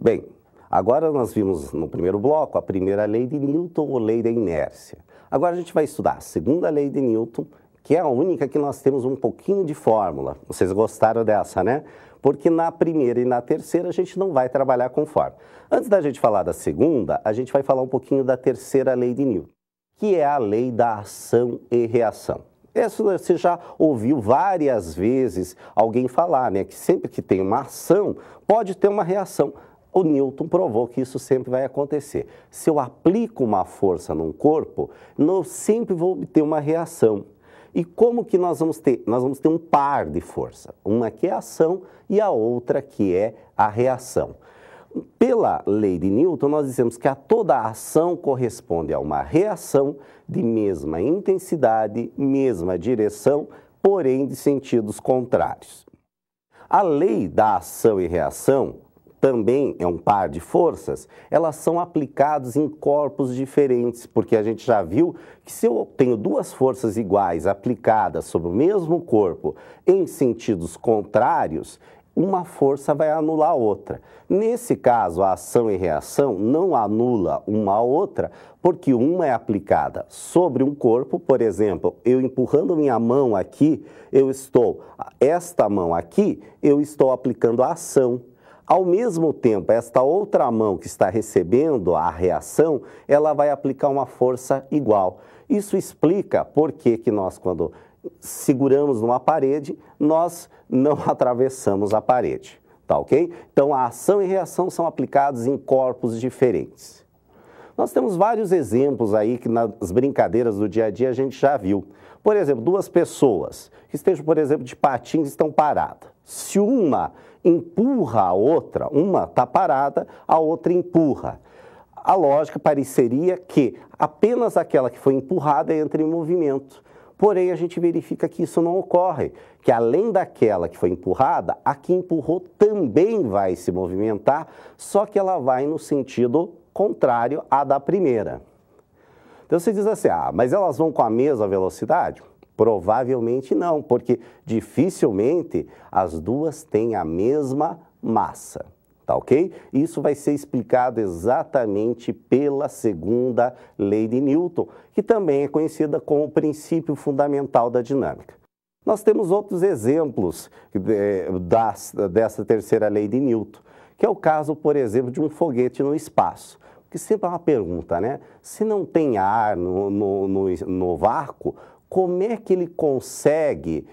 Bem, agora nós vimos no primeiro bloco a primeira lei de Newton, ou lei da inércia. Agora a gente vai estudar a segunda lei de Newton, que é a única que nós temos um pouquinho de fórmula. Vocês gostaram dessa, né? Porque na primeira e na terceira a gente não vai trabalhar com fórmula. Antes da gente falar da segunda, a gente vai falar um pouquinho da terceira lei de Newton, que é a lei da ação e reação. Isso você já ouviu várias vezes alguém falar, né? Que sempre que tem uma ação, pode ter uma reação. O Newton provou que isso sempre vai acontecer. Se eu aplico uma força num corpo, eu sempre vou obter uma reação. E como que nós vamos ter? Nós vamos ter um par de força. Uma que é a ação e a outra que é a reação. Pela lei de Newton, nós dizemos que a toda ação corresponde a uma reação de mesma intensidade, mesma direção, porém de sentidos contrários. A lei da ação e reação também é um par de forças, elas são aplicadas em corpos diferentes, porque a gente já viu que se eu tenho duas forças iguais aplicadas sobre o mesmo corpo em sentidos contrários, uma força vai anular a outra. Nesse caso, a ação e reação não anula uma a outra, porque uma é aplicada sobre um corpo, por exemplo, eu empurrando minha mão aqui, esta mão aqui, eu estou aplicando a ação. Ao mesmo tempo, esta outra mão que está recebendo a reação, ela vai aplicar uma força igual. Isso explica por que nós, quando seguramos numa parede, nós não atravessamos a parede, tá ok? Então, a ação e reação são aplicados em corpos diferentes. Nós temos vários exemplos aí que nas brincadeiras do dia a dia a gente já viu. Por exemplo, duas pessoas que estejam, por exemplo, de patins, estão paradas. Se uma empurra a outra, uma está parada, a outra empurra. A lógica pareceria que apenas aquela que foi empurrada entra em movimento. Porém, a gente verifica que isso não ocorre, que além daquela que foi empurrada, a que empurrou também vai se movimentar, só que ela vai no sentido contrário à da primeira. Então você diz assim, mas elas vão com a mesma velocidade? Provavelmente não, porque dificilmente as duas têm a mesma massa, tá ok? Isso vai ser explicado exatamente pela segunda lei de Newton, que também é conhecida como o princípio fundamental da dinâmica. Nós temos outros exemplos dessa terceira lei de Newton, que é o caso, por exemplo, de um foguete no espaço. Que sempre é uma pergunta, né? Se não tem ar no vácuo, como é que ele consegue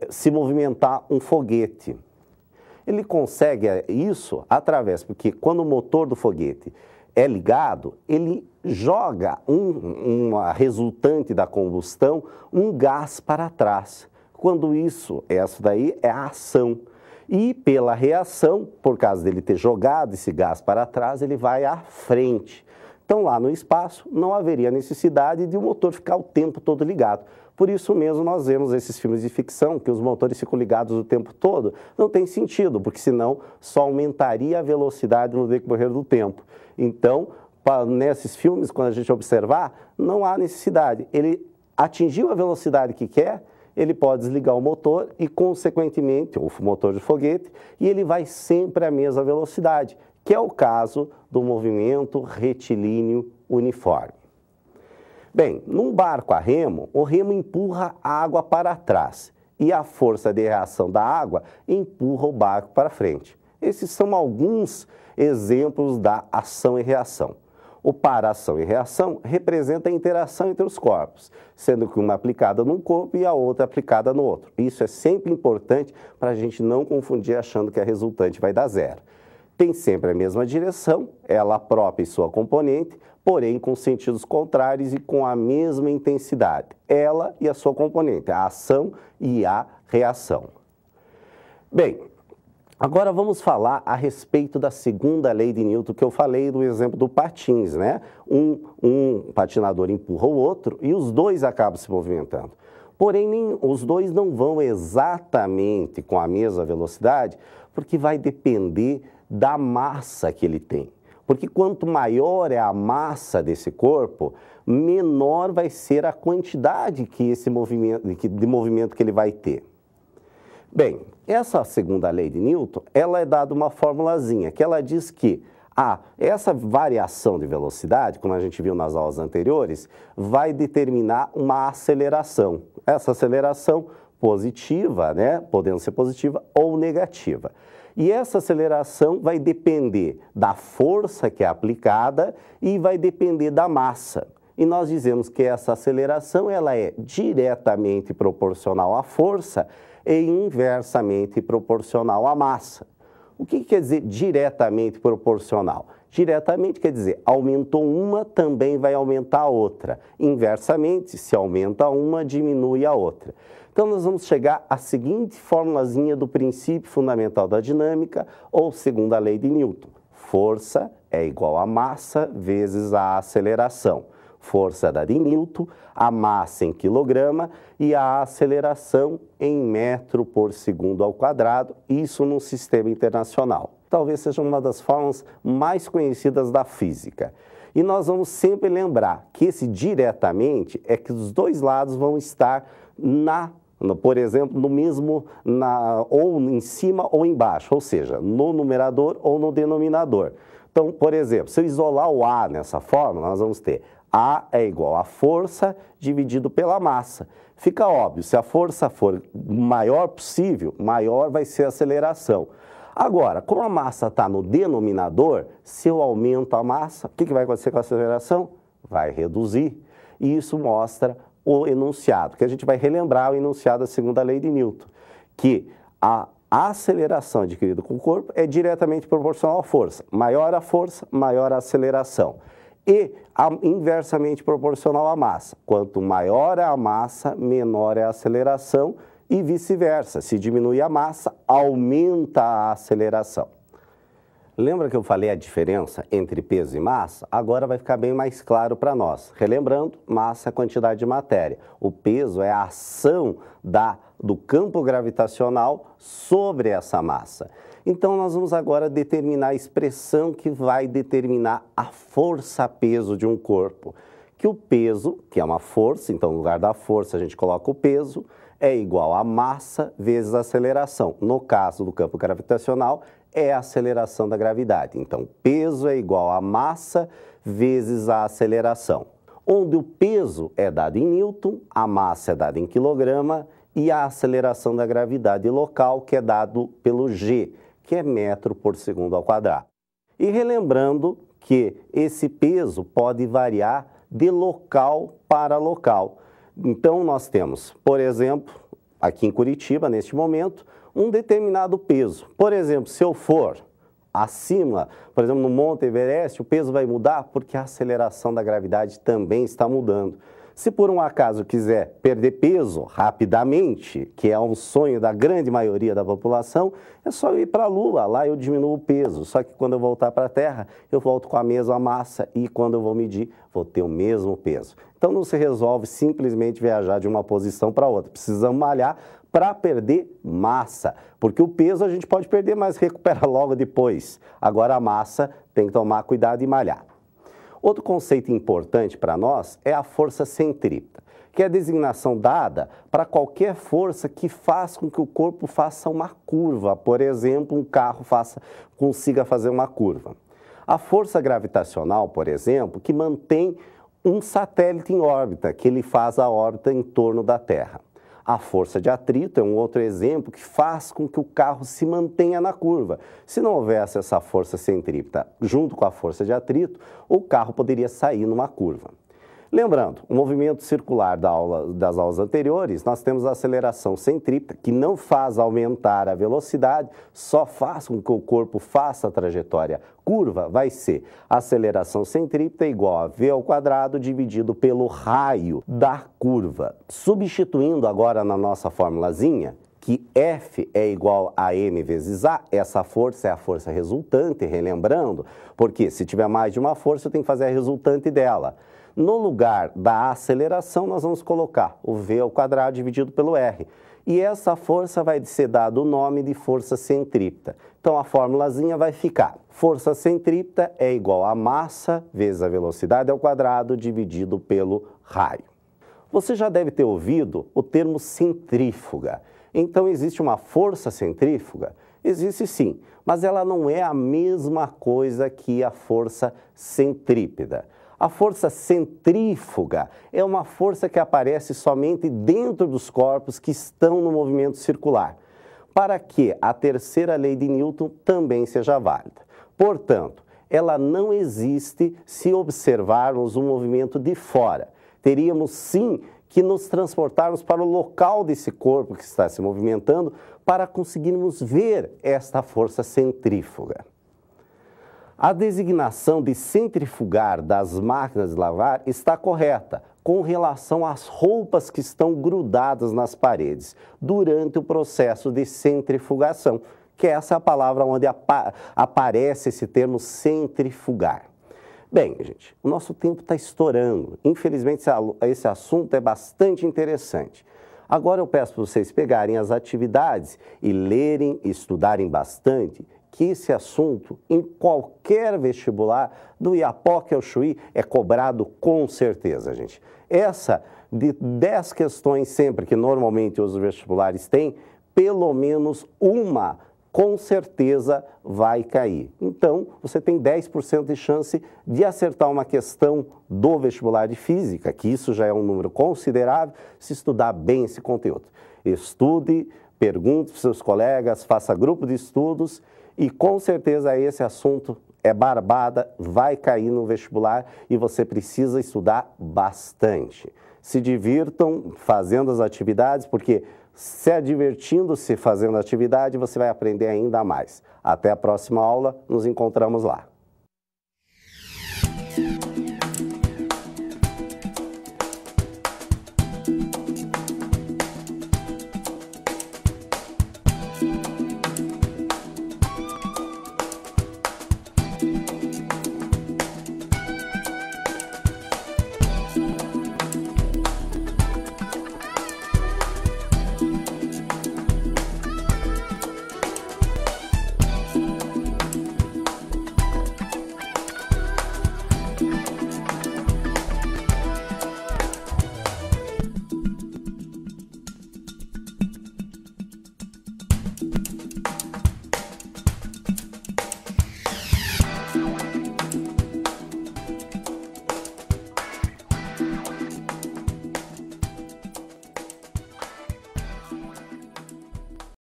se movimentar um foguete? Ele consegue isso porque quando o motor do foguete é ligado, ele joga uma resultante da combustão, um gás para trás. Quando essa daí é a ação. E pela reação, por causa dele ter jogado esse gás para trás, ele vai à frente. Então, lá no espaço, não haveria necessidade de o motor ficar o tempo todo ligado. Por isso mesmo, nós vemos esses filmes de ficção, que os motores ficam ligados o tempo todo. Não tem sentido, porque senão só aumentaria a velocidade no decorrer do tempo. Então, nesses filmes, quando a gente observar, não há necessidade. Ele atingiu a velocidade que quer, ele pode desligar o motor e, consequentemente, o motor de foguete, e ele vai sempre à mesma velocidade, que é o caso do movimento retilíneo uniforme. Bem, num barco a remo, o remo empurra a água para trás e a força de reação da água empurra o barco para frente. Esses são alguns exemplos da ação e reação. O par ação e reação representa a interação entre os corpos, sendo que uma aplicada num corpo e a outra aplicada no outro. Isso é sempre importante para a gente não confundir achando que a resultante vai dar zero. Tem sempre a mesma direção, ela própria e sua componente, porém com sentidos contrários e com a mesma intensidade. Ela e a sua componente, a ação e a reação. Bem, agora vamos falar a respeito da segunda lei de Newton, que eu falei do exemplo do patins, né? Um patinador empurra o outro e os dois acabam se movimentando. Porém, os dois não vão exatamente com a mesma velocidade, porque vai depender da massa que ele tem. Porque quanto maior é a massa desse corpo, menor vai ser a quantidade de movimento que ele vai ter. Bem, essa segunda lei de Newton, ela é dada uma formulazinha, que ela diz que essa variação de velocidade, como a gente viu nas aulas anteriores, vai determinar uma aceleração. Essa aceleração positiva, né, podendo ser positiva ou negativa. E essa aceleração vai depender da força que é aplicada e vai depender da massa. E nós dizemos que essa aceleração ela é diretamente proporcional à força e inversamente proporcional à massa. O que quer dizer diretamente proporcional? Diretamente quer dizer, aumentou uma, também vai aumentar a outra. Inversamente, se aumenta uma, diminui a outra. Então, nós vamos chegar à seguinte formulazinha do princípio fundamental da dinâmica, ou segunda lei de Newton. Força é igual a massa vezes a aceleração. Força dada em Newton, a massa em quilograma e a aceleração em metro por segundo ao quadrado, isso no sistema internacional. Talvez seja uma das formas mais conhecidas da física. E nós vamos sempre lembrar que esse diretamente é que os dois lados vão estar por exemplo, no mesmo, ou em cima ou embaixo, ou seja, no numerador ou no denominador. Então, por exemplo, se eu isolar o A nessa fórmula, nós vamos ter A é igual a força dividido pela massa. Fica óbvio, se a força for o maior possível, maior vai ser a aceleração. Agora, como a massa está no denominador, se eu aumento a massa, o que vai acontecer com a aceleração? Vai reduzir. E isso mostra o enunciado, que a gente vai relembrar o enunciado da segunda lei de Newton, que a aceleração adquirida com o corpo é diretamente proporcional à força. Maior a força, maior a aceleração. E inversamente proporcional à massa. Quanto maior é a massa, menor é a aceleração e vice-versa. Se diminui a massa, aumenta a aceleração. Lembra que eu falei a diferença entre peso e massa? Agora vai ficar bem mais claro para nós. Relembrando, massa é a quantidade de matéria. O peso é a ação do campo gravitacional sobre essa massa. Então, nós vamos agora determinar a expressão que vai determinar a força-peso de um corpo. Que o peso, que é uma força, então no lugar da força a gente coloca o peso, é igual a massa vezes a aceleração. No caso do campo gravitacional, é a aceleração da gravidade. Então, peso é igual a massa vezes a aceleração. Onde o peso é dado em Newton, a massa é dada em quilograma e a aceleração da gravidade local, que é dado pelo G, que é metro por segundo ao quadrado. E relembrando que esse peso pode variar de local para local. Então, nós temos, por exemplo, aqui em Curitiba, neste momento, um determinado peso. Por exemplo, se eu for acima, por exemplo, no Monte Everest, o peso vai mudar porque a aceleração da gravidade também está mudando. Se por um acaso quiser perder peso rapidamente, que é um sonho da grande maioria da população, é só eu ir para a Lua, lá eu diminuo o peso. Só que quando eu voltar para a Terra, eu volto com a mesma massa e quando eu vou medir, vou ter o mesmo peso. Então não se resolve simplesmente viajar de uma posição para outra. Precisamos malhar para perder massa, porque o peso a gente pode perder, mas recupera logo depois. Agora a massa tem que tomar cuidado e malhar. Outro conceito importante para nós é a força centrípeta, que é a designação dada para qualquer força que faça com que o corpo faça uma curva. Por exemplo, um carro consiga fazer uma curva. A força gravitacional, por exemplo, que mantém um satélite em órbita, que ele faz a órbita em torno da Terra. A força de atrito é um outro exemplo que faz com que o carro se mantenha na curva. Se não houvesse essa força centrípeta junto com a força de atrito, o carro poderia sair numa curva. Lembrando, o movimento circular das aulas anteriores, nós temos a aceleração centrípeta, que não faz aumentar a velocidade, só faz com que o corpo faça a trajetória curva, vai ser a aceleração centrípeta igual a v ao quadrado dividido pelo raio da curva. Substituindo agora na nossa formulazinha, que F é igual a m vezes A, essa força é a força resultante, relembrando, porque se tiver mais de uma força, eu tenho que fazer a resultante dela. No lugar da aceleração, nós vamos colocar o v ao quadrado dividido pelo r. E essa força vai ser dado o nome de força centrípeta. Então, a formulazinha vai ficar: força centrípeta é igual a massa vezes a velocidade ao quadrado dividido pelo raio. Você já deve ter ouvido o termo centrífuga. Então, existe uma força centrífuga? Existe sim, mas ela não é a mesma coisa que a força centrípeta. A força centrífuga é uma força que aparece somente dentro dos corpos que estão no movimento circular, para que a terceira lei de Newton também seja válida. Portanto, ela não existe se observarmos o movimento de fora. Teríamos sim que nos transportarmos para o local desse corpo que está se movimentando para conseguirmos ver esta força centrífuga. A designação de centrifugar das máquinas de lavar está correta com relação às roupas que estão grudadas nas paredes durante o processo de centrifugação, que essa é a palavra onde aparece esse termo centrifugar. Bem, gente, o nosso tempo está estourando. Infelizmente, esse assunto é bastante interessante. Agora eu peço para vocês pegarem as atividades e lerem e estudarem bastante, que esse assunto, em qualquer vestibular, do Iapoque ao Chuí, é cobrado com certeza, gente. Essa de 10 questões sempre que normalmente os vestibulares têm, pelo menos uma com certeza vai cair. Então, você tem 10% de chance de acertar uma questão do vestibular de física, que isso já é um número considerável, se estudar bem esse conteúdo. Estude, pergunte para os seus colegas, faça grupo de estudos e com certeza esse assunto é barbada, vai cair no vestibular e você precisa estudar bastante. Se divirtam fazendo as atividades, porque se divertindo-se fazendo a atividade, você vai aprender ainda mais. Até a próxima aula, nos encontramos lá.